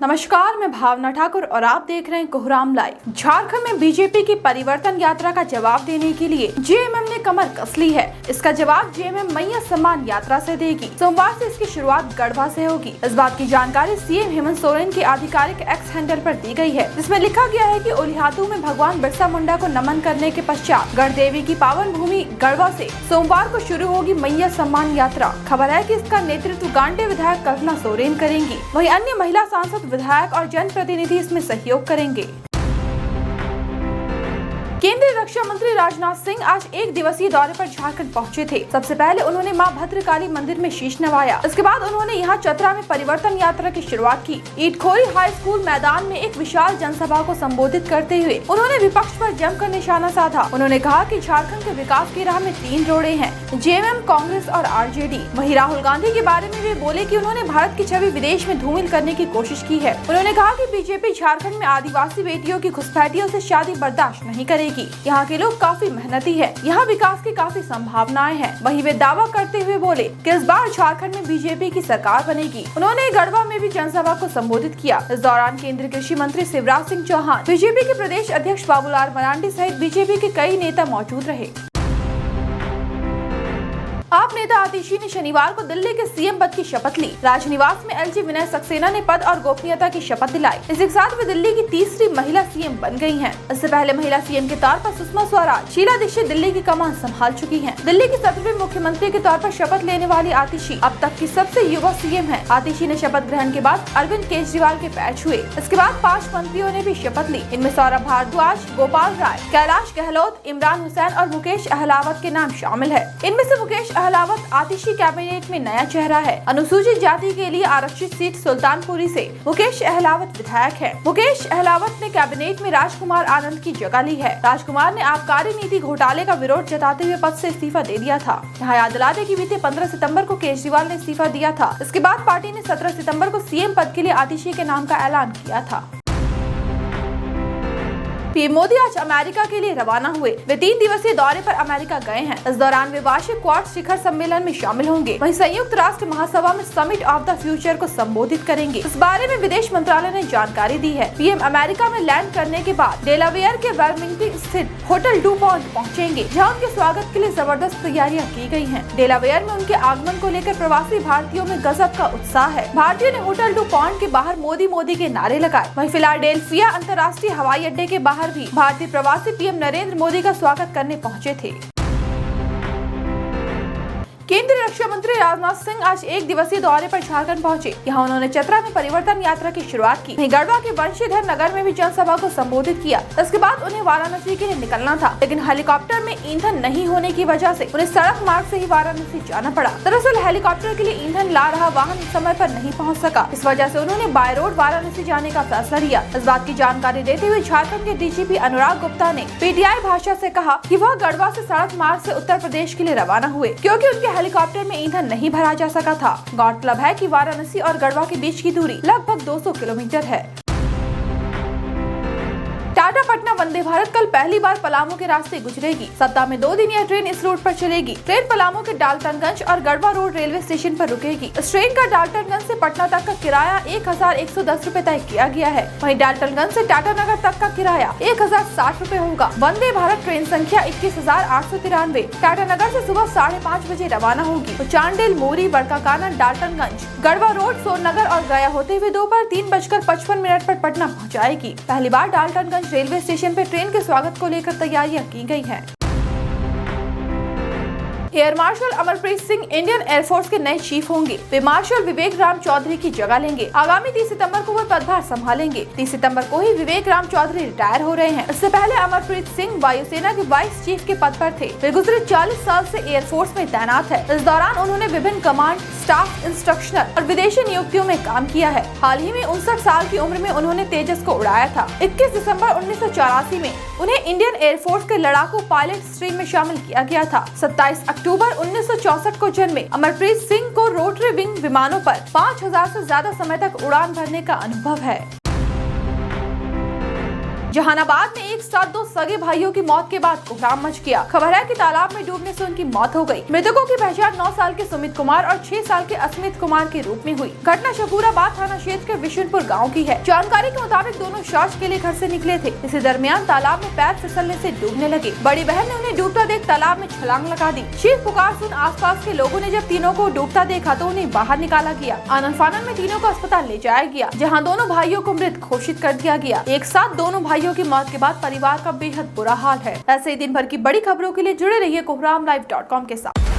नमस्कार, मैं भावना ठाकुर और आप देख रहे हैं कोहराम लाइव। झारखंड में बीजेपी की परिवर्तन यात्रा का जवाब देने के लिए जेएमएम ने कमर कस ली है। इसका जवाब जेएमएम मैया सम्मान यात्रा से देगी। सोमवार से इसकी शुरुआत गढ़वा से होगी। इस बात की जानकारी सीएम हेमंत सोरेन के आधिकारिक एक्स हैंडल पर दी गई है, जिसमें लिखा गया है कि ओलिहातू में भगवान बिरसा मुंडा को नमन करने के पश्चात गढ़ देवी की पावन भूमि गढ़वा से सोमवार को शुरू होगी मैया सम्मान यात्रा। खबर है कि इसका नेतृत्व गांडे विधायक कल्पना सोरेन करेंगी। वहीं अन्य महिला सांसद, विधायक और जनप्रतिनिधि इसमें सहयोग करेंगे। केंद्रीय रक्षा मंत्री राजनाथ सिंह आज एक दिवसीय दौरे पर झारखंड पहुंचे थे। सबसे पहले उन्होंने मां भद्रकाली मंदिर में शीश नवाया। इसके बाद उन्होंने यहां चतरा में परिवर्तन यात्रा की शुरुआत की। ईटखोरी हाई स्कूल मैदान में एक विशाल जनसभा को संबोधित करते हुए उन्होंने विपक्ष पर जमकर निशाना साधा। उन्होंने कहा कि झारखंड के विकास की राह में 3 रोड़े हैं, जेएमएम, कांग्रेस और आरजेडी। वहीं राहुल गांधी के बारे में वे बोले कि उन्होंने भारत की छवि विदेश में धूमिल करने की कोशिश की है। उन्होंने कहा कि बीजेपी झारखंड में आदिवासी बेटियों की घुसपैठियों से शादी बर्दाश्त नहीं करेगी। यहाँ के लोग काफी मेहनती हैं, यहाँ विकास की काफी संभावनाएं हैं। वहीं वे दावा करते हुए बोले कि इस बार झारखंड में बीजेपी की सरकार बनेगी। उन्होंने गढ़वा में भी जनसभा को संबोधित किया। इस दौरान केंद्रीय कृषि मंत्री शिवराज सिंह चौहान, बीजेपी के प्रदेश अध्यक्ष बाबूलाल मरांडी सहित बीजेपी के कई नेता मौजूद रहे। आप नेता आतिशी ने शनिवार को दिल्ली के सीएम पद की शपथ ली। राजनिवास में एलजी विनय सक्सेना ने पद और गोपनीयता की शपथ दिलाई। इसी के साथ वे दिल्ली की तीसरी महिला सीएम बन गई हैं। इससे पहले महिला सीएम के तौर पर सुषमा स्वराज, शीला दीक्षित दिल्ली की कमान संभाल चुकी हैं। दिल्ली की 17वीं मुख्यमंत्री के तौर पर शपथ लेने वाली आतिशी अब तक की सबसे युवा सीएम है। आतिशी ने शपथ ग्रहण के बाद अरविंद केजरीवाल के पैर छुए। इसके बाद 5 मंत्रियों ने भी शपथ ली। इनमें सौरभ भारद्वाज, गोपाल राय, कैलाश गहलोत, इमरान हुसैन और मुकेश अहलावत के नाम शामिल है। इनमें से मुकेश अहलावत आतिशी कैबिनेट में नया चेहरा है। अनुसूचित जाति के लिए आरक्षित सीट सुल्तानपुरी से मुकेश अहलावत विधायक है। मुकेश अहलावत ने कैबिनेट में राजकुमार आनंद की जगह ली है। राजकुमार ने आबकारी नीति घोटाले का विरोध जताते हुए पद से इस्तीफा दे दिया था। यहाँ याद दिला दें कि बीते 15 सितंबर को केजरीवाल ने इस्तीफा दिया था। इसके बाद पार्टी ने 17 सितंबर को सीएम पद के लिए आतिशी के नाम का ऐलान किया था। पीएम मोदी आज अमेरिका के लिए रवाना हुए। वे 3 दिवसीय दौरे पर अमेरिका गए हैं। इस दौरान वे वार्षिक क्वाड शिखर सम्मेलन में शामिल होंगे। वहीं संयुक्त राष्ट्र महासभा में समिट ऑफ द फ्यूचर को संबोधित करेंगे। इस बारे में विदेश मंत्रालय ने जानकारी दी है। पीएम अमेरिका में लैंड करने के बाद डेलावेयर के वर्मिंगटन स्थित होटल डू पॉइंट पहुंचेंगे, जहां उनके स्वागत के लिए जबरदस्त तैयारियां की गई हैं। डेलावेयर में उनके आगमन को लेकर प्रवासी भारतीयों में गजब का उत्साह है। भारतीयों ने होटल डू पॉइंट के बाहर मोदी मोदी के नारे लगाए। वहीं फिलाडेल्फिया अंतर्राष्ट्रीय हवाई अड्डे के बाहर भी भारतीय प्रवासी पीएम नरेंद्र मोदी का स्वागत करने पहुंचे थे। केंद्रीय रक्षा मंत्री राजनाथ सिंह आज एक दिवसीय दौरे पर झारखंड पहुंचे। यहाँ उन्होंने चतरा में परिवर्तन यात्रा की शुरुआत की। गढ़वा के वंशीधर नगर में भी जनसभा को संबोधित किया। इसके बाद उन्हें वाराणसी के लिए निकलना था, लेकिन हेलीकॉप्टर में ईंधन नहीं होने की वजह से उन्हें सड़क मार्ग से ही वाराणसी जाना पड़ा। दरअसल हेलीकॉप्टर के लिए ईंधन ला रहा वाहन समय पर नहीं पहुँच सका। इस वजह से उन्होंने बाय रोड वाराणसी जाने का फैसला लिया। इस बात की जानकारी देते हुए झारखंड के डीजीपी अनुराग गुप्ता ने पीटीआई भाषा से कहा कि वह गढ़वा से सड़क मार्ग से उत्तर प्रदेश के लिए रवाना हुए, क्योंकि उनके हेलीकॉप्टर में ईंधन नहीं भरा जा सका था। गौरतलब है कि वाराणसी और गढ़वा के बीच की दूरी लगभग 200 किलोमीटर है। टाटा पटना वंदे भारत कल पहली बार पलामू के रास्ते गुजरेगी। सप्ताह में 2 दिन यह ट्रेन इस रूट पर चलेगी। ट्रेन पलामू के डाल्टनगंज और गढ़वा रोड रेलवे स्टेशन पर रुकेगी। इस ट्रेन का डाल्टनगंज से पटना तक का किराया 1110 रूपए तय किया गया है। वहीं डाल्टनगंज से टाटानगर तक का किराया 1060 रूपए होगा। वंदे भारत ट्रेन संख्या 21,893 टाटानगर से सुबह 5:30 बजे रवाना होगी। तो चांडिल, मोरी, बड़काकाना, डाल्टनगंज, गढ़वा रोड, सोननगर और गया होते हुए दोपहर 3:55 पर पटना पहुँचाएगी। पहली बार डाल्टनगंज रेलवे स्टेशन पर ट्रेन के स्वागत को लेकर तैयारियां की गई हैं। Air marshal Amarpreet Singh Indian air force के नए चीफ होंगे। वे मार्शल विवेक राम चौधरी की जगह लेंगे। आगामी 30 सितंबर को वह पदभार संभालेंगे। 30 सितंबर को ही विवेक राम चौधरी रिटायर हो रहे हैं। इससे पहले अमरप्रीत सिंह वायुसेना के वाइस चीफ के पद पर थे। वे गुजरे 40 साल से एयरफोर्स में तैनात है। इस दौरान उन्होंने विभिन्न कमांड, स्टाफ, इंस्ट्रक्शनल और विदेशी नियुक्तियों में काम किया है। हाल ही में 59 साल की उम्र में उन्होंने तेजस को उड़ाया था। 21 दिसंबर 1984 में उन्हें इंडियन एयरफोर्स के लड़ाकू पायलट स्ट्रीम में शामिल किया गया था। 27 अक्टूबर 1964 को जन्मे अमरप्रीत सिंह को रोटरी विंग विमानों पर 5000 से ज्यादा समय तक उड़ान भरने का अनुभव है। जहानाबाद में एक साथ दो सगे भाइयों की मौत के बाद कोहराम मच गया। खबर है कि तालाब में डूबने से उनकी मौत हो गई। मृतकों की पहचान 9 साल के सुमित कुमार और 6 साल के अस्मित कुमार के रूप में हुई। घटना शकूराबाद थाना क्षेत्र के विशुनपुर गाँव की है। जानकारी के मुताबिक दोनों शौच के लिए घर से निकले थे। इसी दरमियान तालाब में पैर फिसलने से डूबने लगे। बड़ी बहन ने उन्हें डूबता देख तालाब में छलांग लगा दी। चीख पुकार सुन आसपास के लोगों ने जब तीनों को डूबता देखा तो उन्हें बाहर निकाला गया। आनन फानन में तीनों को अस्पताल ले जाया गया, जहां दोनों भाइयों को मृत घोषित कर दिया गया। एक साथ दोनों भाइयों की मौत के बाद परिवार का बेहद बुरा हाल है। ऐसे ही दिन भर की बड़ी खबरों के लिए जुड़े रहिए कोहरामलाइव.com के साथ।